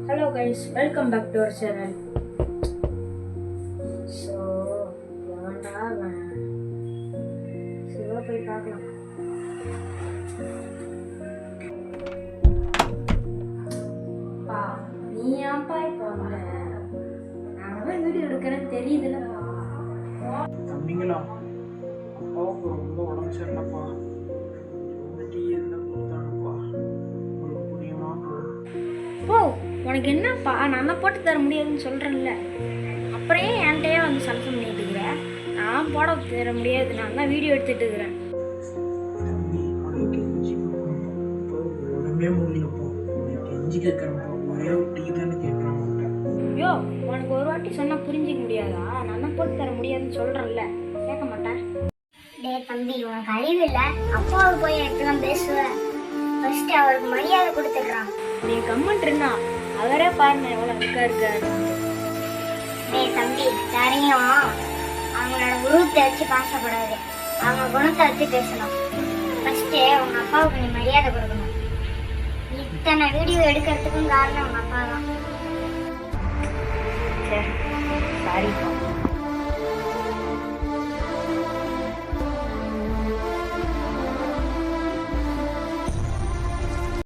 Hello guys, welcome back to our channel. So, எவன்டா அவன்? சிவா போய் பார்க்கலாம். பா, நீ ஏன்பா இப்போ வந்த? நான் வீடியோ எடுக்கிறேன்னு தெரியுதுல்லப்பா. தம்பிங்களா, அப்பாவுக்கு ரொம்ப உடம்பு சரியில்லைப்பா. டீ இருந்தால் கொடுத்தாங்கப்பா. உங்களுக்கு புரியுமா? போ, உனக்கு என்னப்பா? நான் தான் போட்டு தர முடியாதுன்னு சொல்கிறேன்ல. அப்புறம் ஏன் என்கிட்டயே வந்து சம்சம் பண்ணிட்டு இருக்கிறேன்? நான் போட தர முடியாது, நான் தான் வீடியோ எடுத்துட்டு இருக்கிறேன். தம்பி, உனக்கு கெஞ்சி இப்போ உடம்பே முடியலப்போ. உனக்கு கெஞ்சி கேட்குறப்போ ஒரே ஒரு டீ தானே கேட்குறான் உன்கிட்ட. ஐயோ, உனக்கு ஒரு வாட்டி சொன்னால் புரிஞ்சிக்க முடியாதா? நான் தான் போட்டு தர முடியாதுன்னு சொல்கிறேன்ல, கேட்க மாட்டேன். டேய் தம்பி, உனக்கு அறிவு இல்லை. அப்பாவுக்கு போய் எப்படிலாம் பேசுவேன்? ஃபர்ஸ்ட் அவருக்கு மரியாதை கொடுத்துக்கிறான். நீ கம்மன் இருந்தா அவரே பாருங்க எவ்வளோ இருக்காரு. டேய் தம்பி, யாரையும் அவங்களோட உருவத்தை வச்சு பாசப்படாது, அவங்க குணத்தை வச்சு பேசணும். ஃபர்ஸ்ட் உங்க அப்பாவுக்கு நீ மரியாதை கொடுக்கணும். இத்தனை வீடியோ எடுக்கிறதுக்கும் காரணம் உங்க அப்பா தான். சாரிப்பா.